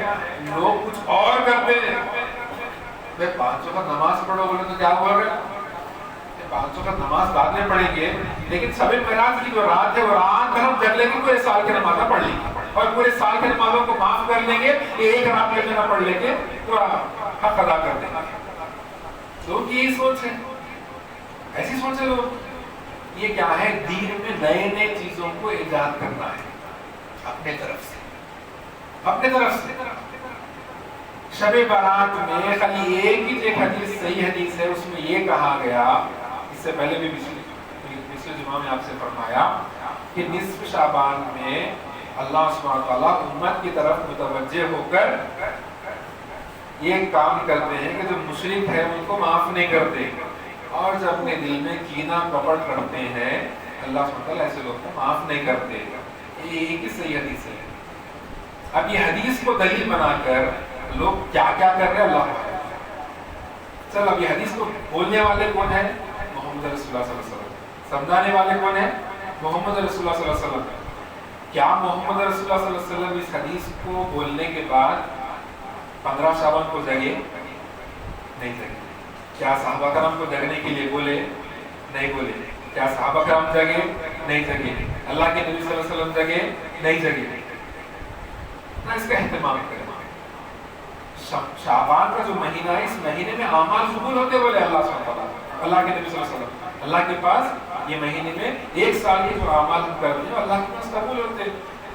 لوگ کچھ اور کرتے ہیں، 5 وقت نماز پڑھو بولے تو کیا بول رہے ہیں 5 وقت نماز بعد میں پڑھیں گے، لیکن شب معراج کی جو رات ہے وہ رات بھر ہم جگ لیں گے، پورے سال کی نمازیں پڑھ لیں گے اور پورے سال کی نمازوں کو معاف کر لیں گے، ایک رات میں نہ پڑھ لیں گے تو حق ادا کر دیں گے. لوگ یہی سوچ ہے، ایسی سوچ ہے لوگ. یہ کیا ہے؟ دین میں نئے نئے چیزوں کو ایجاد کرنا ہے اپنے طرف سے، اپنے طرف سے. شب برات میں خالی ایک ہی ایک حدیث صحیح حدیث ہے، اس میں یہ کہا گیا، اس سے پہلے بھی پچھلے جمعہ میں آپ سے فرمایا کہ نصف شعبان میں اللہ سبحانہ وتعالیٰ امت کی طرف متوجہ ہو کر یہ کام کرتے ہیں کہ جو مشرک ہے ان کو معاف نہیں کرتے، اور جو اپنے دل میں کینہ کپٹ رکھتے ہیں اللہ سبحانہ وتعالیٰ ایسے لوگوں کو معاف نہیں کرتے. یہ ایک ہی صحیح حدیث ہے. اب یہ حدیث کو دلیل بنا کر لوگ کیا کیا کر رہے ہیں اللہ. چل اب یہ حدیث کو بولنے والے کون ہیں؟ محمد رسول اللہ صلی اللہ علیہ وسلم. سمجھانے والے کون ہیں؟ محمد رسول اللہ صلی اللہ علیہ وسلم. کیا محمد رسول اللہ صلی اللہ علیہ وسلم اس حدیث کو بولنے کے بعد 15 شعبان کو جگے؟ نہیں جگے. کیا صحابہ کرام کو جگنے کے لیے بولے؟ نہیں بولے. کیا صحابہ کرام جگے؟ نہیں جگے. اللہ کے نبی صلی اللہ علیہ وسلم جگے؟ نہیں جگے. نہ اس کا اہتمام کریں. شعبان کا جو مہینہ ہے، اس مہینے میں اعمال قبول ہوتے بولے اللہ سبحانہ وتعالیٰ. اللہ کے نبی صلی اللہ علیہ وسلم، اللہ کے پاس یہ مہینے میں ایک سال کے جو اعمال ہم کرتے ہیں اللہ کے پاس قبول ہوتے ہیں.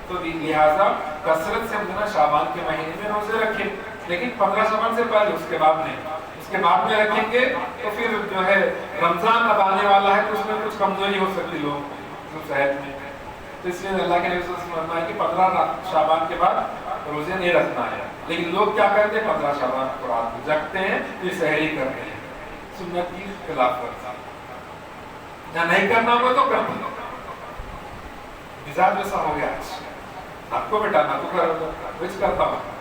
تو لہٰذا کثرت سے ہم شعبان کے مہینے میں روزے رکھیں، لیکن 15 شعبان سے پہلے، اس کے بعد نہیں. اس کے بعد میں رکھیں گے تو پھر جو ہے رمضان اب آنے والا ہے تو اس میں کچھ کمزوری ہو سکتی لوگ صحت میں. تو اس لیے اللہ کے نبی صلی اللہ علیہ وسلم فرمایا کہ 15 شعبان کے بعد روزے نہیں رکھنا ہے. لیکن لوگ کیا کرتے ہیں؟ 15 شعبان کو رات کو جگتے ہیں، پھر سحری کرتے ہیں. سنت کی خلاف ورزی. یا نہیں کرنا ہو تو کرنا. مزاج ایسا ہو گیا آپ کو بیٹا نہ تو کچھ کرتا ہوں.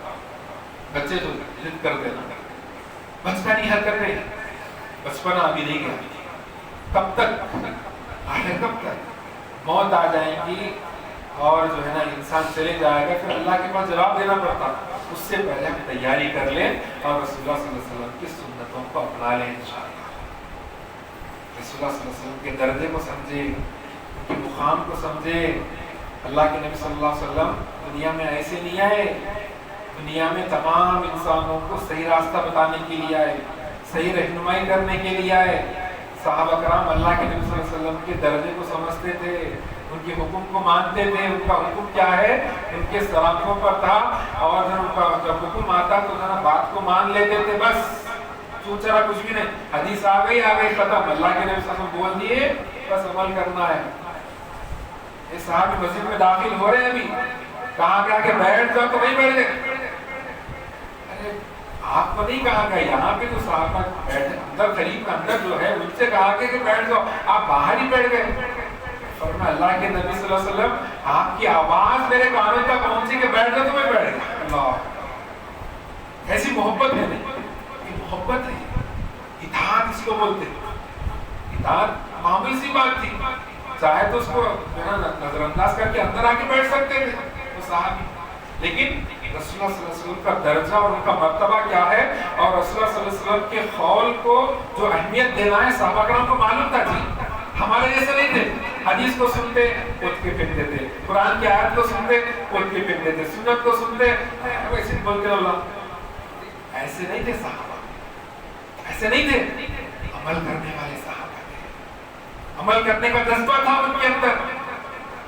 بچے جو ضد کرتے ہیں نا، بچپنی حرکتیں ہیں، بچپنا ابھی نہیں گیا. کب تک؟ آخر کب تک؟ موت آ جائے گی اور جو ہے نا انسان چلے جائے گا، پھر اللہ کے پاس جواب دینا پڑتا. اس سے پہلے ہم تیاری کر لیں اور رسول اللہ صلی اللہ علیہ وسلم کی سنتوں کو اپنا لیں انشاءاللہ. رسول اللہ صلی اللہ علیہ وسلم کے درجے کو سمجھے، ان کے مقام کو سمجھے. اللہ کے نبی صلی اللہ علیہ وسلم دنیا میں ایسے نہیں آئے، دنیا میں تمام انسانوں کو صحیح راستہ بتانے کے لیے آئے، صحیح رہنمائی کرنے کے لیے آئے. صحابہ کرام اللہ کے نبی صلی اللہ علیہ وسلم کے درجے کو سمجھتے تھے، ان کے حکم کو مانتے تھے. ان کا حکم کیا ہے ان کے سراخوں پر تھا، اور جب حکم آتا تو ذرا بات کو مان لیتے تھے. بس چوچرا کچھ بھی نہیں. حدیث آ گئی ختم. اللہ کے نبی صلی اللہ علیہ وسلم بول دیے، بس عمل کرنا ہے. یہ صحابی مسجد میں داخل ہو رہے ہیں، ابھی کہا گیا کہ بیٹھ جاؤ تو نہیں بیٹھ گئے. ارے آپ کو نہیں کہا گیا، یہاں پہ جو صحابہ بیٹھے اندر قریب کا اندر جو ہے ان سے کہا کہ بیٹھ جاؤ، آپ باہر ہی بیٹھ گئے. فرمایا اللہ کے نبی صلی اللہ علیہ وسلم آپ کی آواز میرے کانوں تک پہنچی کہ بیٹھ جاؤ تو میں بیٹھ گیا. اللہ، ایسی محبت ہے. یہ محبت ہے، اطاعت اس کو بولتے ہیں. اطاعت معمولی سی بات تھی، چاہے تو اس کو نظر انداز کر کے اندر آ کے بیٹھ سکتے تھے وہ صحابی. لیکن رسول اللہ صلی اللہ علیہ وسلم کا درجہ اور ان کا مرتبہ کیا ہے، اور رسول اللہ صلی اللہ علیہ وسلم کے قول کو جو اہمیت دینا ہے صحابہ کرام کو معلوم تھا. جی ہمارے جیسے نہیں تھے. حدیث کو سنتے اٹھ کے پھرتے تھے، قرآن کی آیت کو سنتے اٹھ کے پھرتے تھے، سنت کو سنتے ویسے بولتے اللہ. ایسے نہیں تھے صحابہ، ایسے نہیں تھے. عمل کرنے والے صحابہ تھے، عمل کرنے کا جذبہ تھا ان کے اندر.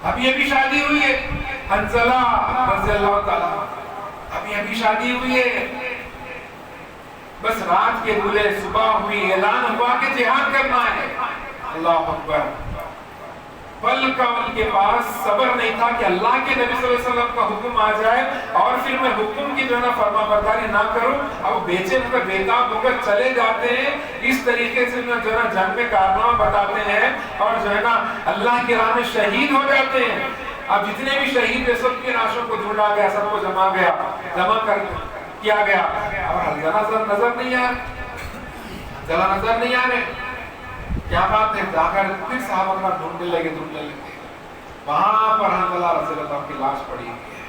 ابھی ابھی شادی ہوئی ہے حنزلہ رضی اللہ تعالیٰ، ابھی شادی ہوئی ہے. بس رات کے دولے صبح ہوئی، اعلان ہوا کہ جہاد کرنا ہے. اللہ اکبر. پل کا ان کے پاس صبر نہیں تھا کہ اللہ کے نبی صلی اللہ علیہ وسلم کا حکم آ جائے اور پھر میں حکم کی جو ہے نا فرما برداری نہ کروں. اب بے چین ہو کر بےتاب ہو کر چلے جاتے ہیں. اس طریقے سے جو ہے نا جنگ میں کارنامہ بتاتے ہیں اور جو ہے نا اللہ کی راہ میں شہید ہو جاتے ہیں. اب جتنے بھی شہید ہیں سب کی لاشوں کو ڈھونڈا گیا، سب کو جمع کیا گیا. اور حنزلہ نظر نہیں آیا، حنزلہ نظر نہیں آ رہے. کیا بات ہے؟ جا کر پھر صحابہ کا ڈھونڈنے لگے. وہاں پر حنزلہ رضی اللہ عنہ کی لاش پڑی ہوئی ہے.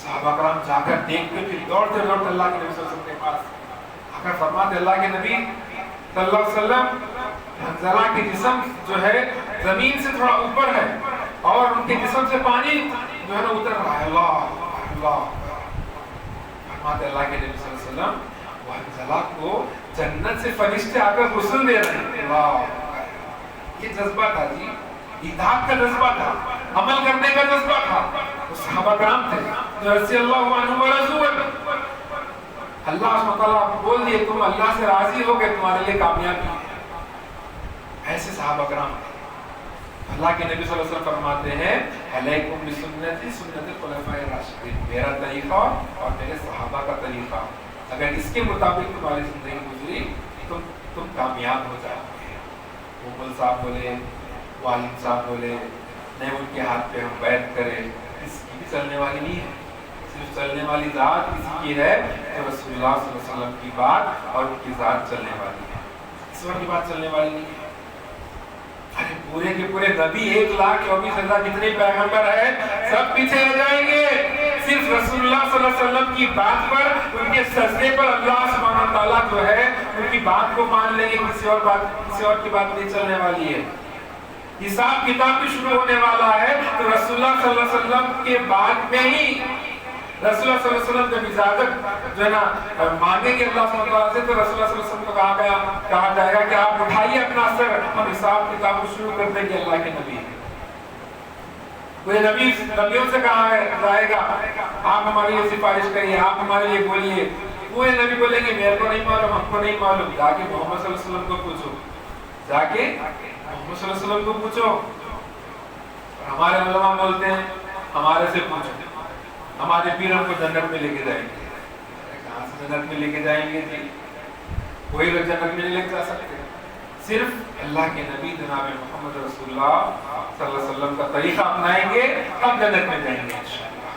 صحابہ کرام جا کر دیکھ کے پھر دوڑتے اللہ کے نبی صلی اللہ علیہ وسلم کے پاس آ کر فرماتے اللہ کے نبی صلی اللہ علیہ وسلم حنظلہ کے جسم جو ہے زمین سے تھوڑا اوپر ہے اور ان کے جسم سے پانی جو ہے نا اتر رہا ہے. اللہ اللہ فرماتے اللہ کے نبی صلی اللہ علیہ وسلم وہ حنظلہ کو جنت سے فرشتے آ کر غسل دے رہے ہیں. اللہ یہ جذبہ تھا جی, اطاعت کا جذبہ تھا, عمل کرنے کا جذبہ تھا. وہ صحابہ کرام تھے جو رضی اللہ عنہم ورضوا عنہ, اللہ سبحانہ وتعالیٰ بول دیے تم اللہ سے راضی ہو کہ تمہارے لیے کامیابی ہے. ایسے صحابہ کرام تھے. اللہ کے نبی صلی اللہ علیہ وسلم فرماتے ہیں علیکم بسنتی سنت الخلفاء الراشدین, میرا طریقہ اور میرے صحابہ کا طریقہ, اگر اس کے مطابق تمہاری زندگی گزری تم کامیاب ہو جاؤ گے. وہ مل صاحب بولے, والد صاحب بولے, نہیں ان کے ہاتھ پہ ہم بیعت کریں, اس کی بھی چلنے والی نہیں ہے. صرف چلنے والی ذات کسی کی ہے تو رسول اللہ صلی اللہ علیہ وسلم کی بات اور ان کی ذات چلنے والی ہے, اس وقت کی بات چلنے والی نہیں ہے. ارے پورے کے پورے نبی 1,24,000 جتنے پیغمبر ہیں سب پیچھے رہ جائیں گے. صرف رسول اللہ صلی اللہ علیہ وسلم کی بات پر, ان کے سجدے پر اللہ سبحانہ تعالیٰ جو ہے ان کی بات کو مان لیں گے, کسی اور کی بات نہیں چلنے والی ہے. حساب کتاب بھی شروع ہونے والا ہے تو رسول اللہ صلی اللہ علیہ وسلم کے بعد میں ہی رسول اللہ صلی اللہ علیہ وسلم جب اجازت جو ہے نا مانگیں گے اللہ سبحانہ تعالیٰ سے تو رسول اللہ صلی اللہ علیہ وسلم کو کہا جائے گا کہ آپ اٹھائیے اپنا سر, ہم حساب کتاب کو شروع کر دیں گے. اللہ کے نبی کوئی نبیوں سے کہا جائے گا آپ ہمارے لیے سفارش کریے, آپ ہمارے لیے بولیے. کوئی نبی بولیں گے میرے کو نہیں معلوم, ہم کو نہیں معلوم, جا کے محمد صلی اللہ علیہ وسلم کو پوچھو, جا کے محمد صلی اللہ علیہ وسلم کو پوچھو. ہمارے علماء بولتے ہیں ہمارے سے پوچھو, ہمارے پیر ہم کو جنت میں لے کے جائیں گے. کہاں سے جنت میں لے کے جائیں گے جی, کوئی لوگ جنت میں نہیں لے جا سکتے. صرف اللہ کے نبی جناب محمد رسول اللہ صلی اللہ علیہ وسلم کا طریقہ اپنائیں گے تب جنت میں جائیں گے انشاءاللہ.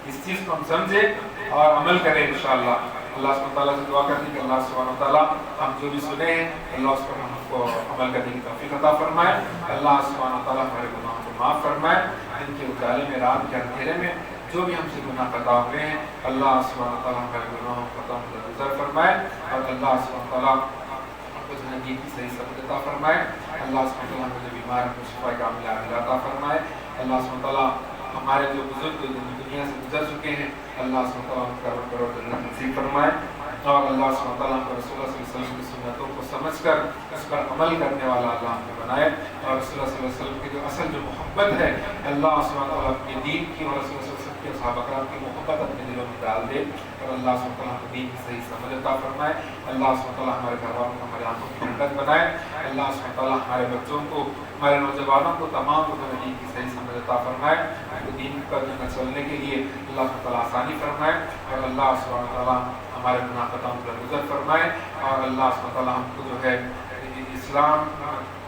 اس چیز کو ہم سمجھیں اور عمل کریں انشاءاللہ. اللہ سبحانہ تعالیٰ سے دعا کرتے ہیں کہ اللہ سبحانہ تعالیٰ ہم جو بھی سنے ہیں اللہ اس پر ہم کو عمل کرنے کی توفیق عطا فرمائے. اللہ سبحانہ تعالیٰ ہمارے گناہوں کو معاف فرمائے. ان کے اجالے میں, رات کے اندھیرے میں جو بھی ہم سے گناہ خطا ہوئے ہیں اللہ سبحانہ تعالیٰ ہمارے گناہوں کو خطا گزر فرمائے اور اللہ سبحانہ تعالیٰ ہم کو زندگی کی صحیح سمجھ عطا فرمائے. اللہ سبحانہ تعالیٰ ہمیں جو بیمار ہیں شفا کاملہ عاجلہ عطا فرمائے. اللہ سبحانہ تعالیٰ ہمارے جو بزرگ دنیا سے گزر چکے ہیں اللہ سبحانہ تعالیٰ ان کا کرو جنت نصیب فرمائے. اور اللہ سبحانہ تعالیٰ کو رسول اللہ صلی اللہ علیہ وسلم کی سنتوں کو سمجھ کر اس پر عمل کرنے والا اللہ ہمیں بنائے. اور رسول اللہ صلی اللہ علیہ وسلم کی جو اصل جو محبت ہے اللہ سبحانہ تعالیٰ اپنے دین کی اور رسول اللہ صلی اللہ علیہ وسلم کے صحابہ کرام کی محبت اپنے دلوں میں ڈال دے اور اللہ سبحانہ تعالیٰ کو دین کی صحیح سمجھ عطا فرمائے. اللہ سبحانہ تعالیٰ ہمارے گھر والوں کو ہمارے آنکھوں کی ٹھنڈک بنائے. اللہ سبحانہ تعالیٰ ہمارے بچوں کو ہمارے نوجوانوں کو تمام کو دین کی صحیح سمجھ عطا فرمائے. دین پر چلنے کے لیے اللہ سبحانہ تعالیٰ آسانی فرمائے اور اللہ سبحانہ تعالیٰ ہمارے گناہ خطاؤں پر گزر فرمائے. اور اللہ سبحانہ تعالیٰ ہم کو جو ہے اسلام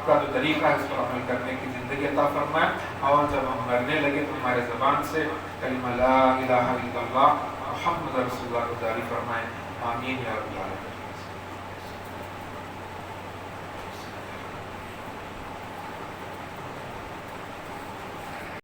کا جو طریقہ ہے اس پر عمل کرنے کی زندگی عطا فرمائے. اور جب ہم مرنے لگے تو ہمارے زبان سے کلمہ لا الہ الا اللہ محمد رسول اللہ کو جاری فرمائے. آمین یا رب العالمین.